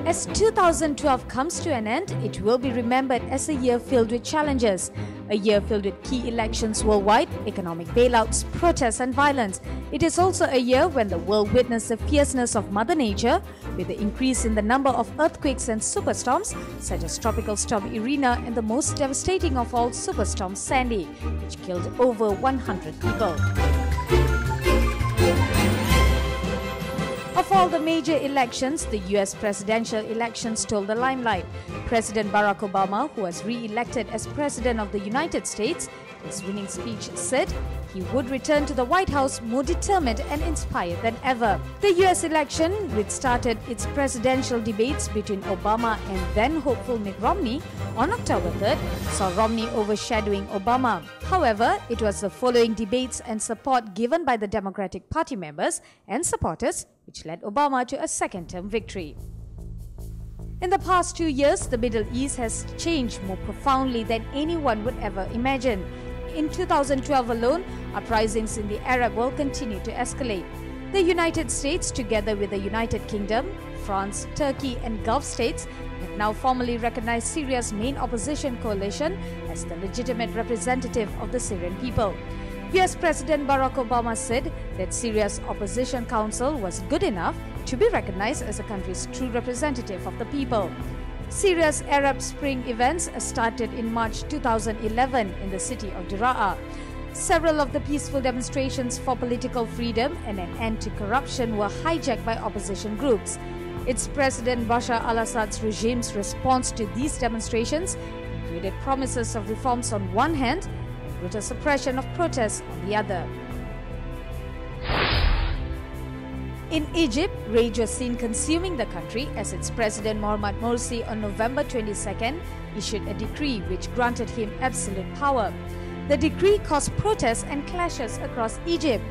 As 2012 comes to an end, it will be remembered as a year filled with challenges. A year filled with key elections worldwide, economic bailouts, protests and violence. It is also a year when the world witnessed the fierceness of Mother Nature, with the increase in the number of earthquakes and superstorms, such as Tropical Storm Irina and the most devastating of all, Superstorm Sandy, which killed over 100 people. Of all the major elections, the US presidential elections stole the limelight. President Barack Obama, who was re-elected as President of the United States, in his winning speech said he would return to the White House more determined and inspired than ever. The US election, which started its presidential debates between Obama and then-hopeful Mitt Romney on October 3rd, saw Romney overshadowing Obama. However, it was the following debates and support given by the Democratic Party members and supporters which led Obama to a second-term victory. In the past 2 years, the Middle East has changed more profoundly than anyone would ever imagine. In 2012 alone, uprisings in the Arab world continued to escalate. The United States, together with the United Kingdom, France, Turkey and Gulf states, have now formally recognized Syria's main opposition coalition as the legitimate representative of the Syrian people. US President Barack Obama said that Syria's opposition council was good enough to be recognized as the country's true representative of the people. Syria's Arab Spring events started in March 2011 in the city of Daraa. Several of the peaceful demonstrations for political freedom and an end to corruption were hijacked by opposition groups. Its President Bashar al-Assad's regime's response to these demonstrations included promises of reforms on one hand, brutal suppression of protests on the other. In Egypt, rage was seen consuming the country as its President Mohamed Morsi on November 22nd issued a decree which granted him absolute power. The decree caused protests and clashes across Egypt.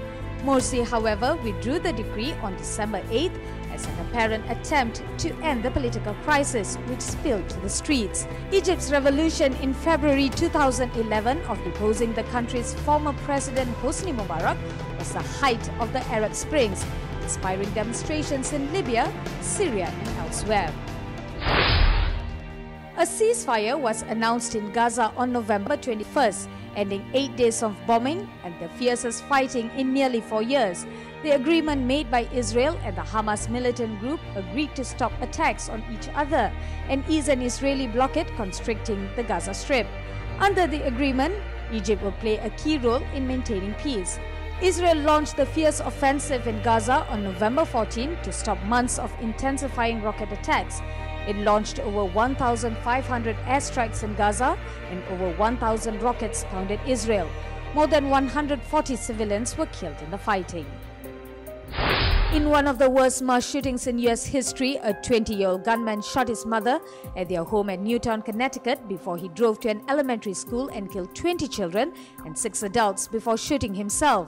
Morsi, however, withdrew the decree on December 8th as an apparent attempt to end the political crisis which spilled to the streets. Egypt's revolution in February 2011 of deposing the country's former president Hosni Mubarak was the height of the Arab Springs, inspiring demonstrations in Libya, Syria and elsewhere. A ceasefire was announced in Gaza on November 21st, ending 8 days of bombing and the fiercest fighting in nearly 4 years. The agreement made by Israel and the Hamas militant group agreed to stop attacks on each other and ease an Israeli blockade constricting the Gaza Strip. Under the agreement, Egypt will play a key role in maintaining peace. Israel launched the fierce offensive in Gaza on November 14 to stop months of intensifying rocket attacks. It launched over 1,500 airstrikes in Gaza and over 1,000 rockets pounded Israel. More than 140 civilians were killed in the fighting. In one of the worst mass shootings in US history, a 20-year-old gunman shot his mother at their home at Newtown, Connecticut before he drove to an elementary school and killed 20 children and 6 adults before shooting himself.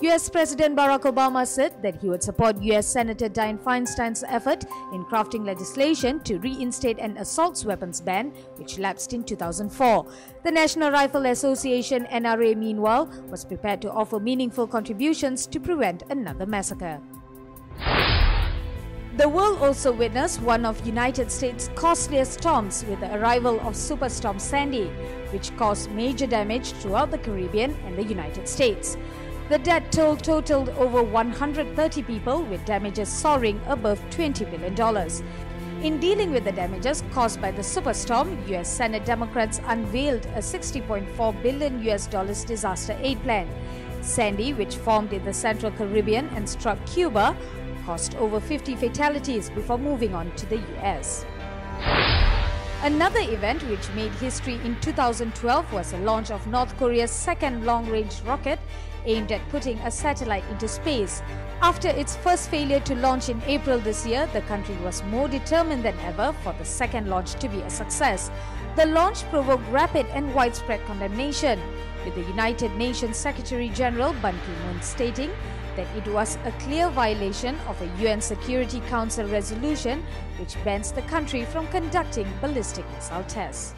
US President Barack Obama said that he would support US Senator Dianne Feinstein's effort in crafting legislation to reinstate an assault weapons ban which lapsed in 2004. The National Rifle Association (NRA) meanwhile was prepared to offer meaningful contributions to prevent another massacre. The world also witnessed one of United States' costliest storms with the arrival of Superstorm Sandy, which caused major damage throughout the Caribbean and the United States. The death toll totaled over 130 people, with damages soaring above $20 billion. In dealing with the damages caused by the superstorm, US Senate Democrats unveiled a $60.4 billion disaster aid plan. Sandy, which formed in the Central Caribbean and struck Cuba, caused over 50 fatalities before moving on to the US. Another event which made history in 2012 was the launch of North Korea's second long-range rocket aimed at putting a satellite into space. After its first failure to launch in April this year, the country was more determined than ever for the second launch to be a success. The launch provoked rapid and widespread condemnation, with the United Nations Secretary General Ban Ki-moon stating that it was a clear violation of a UN Security Council resolution which bans the country from conducting ballistic missile tests.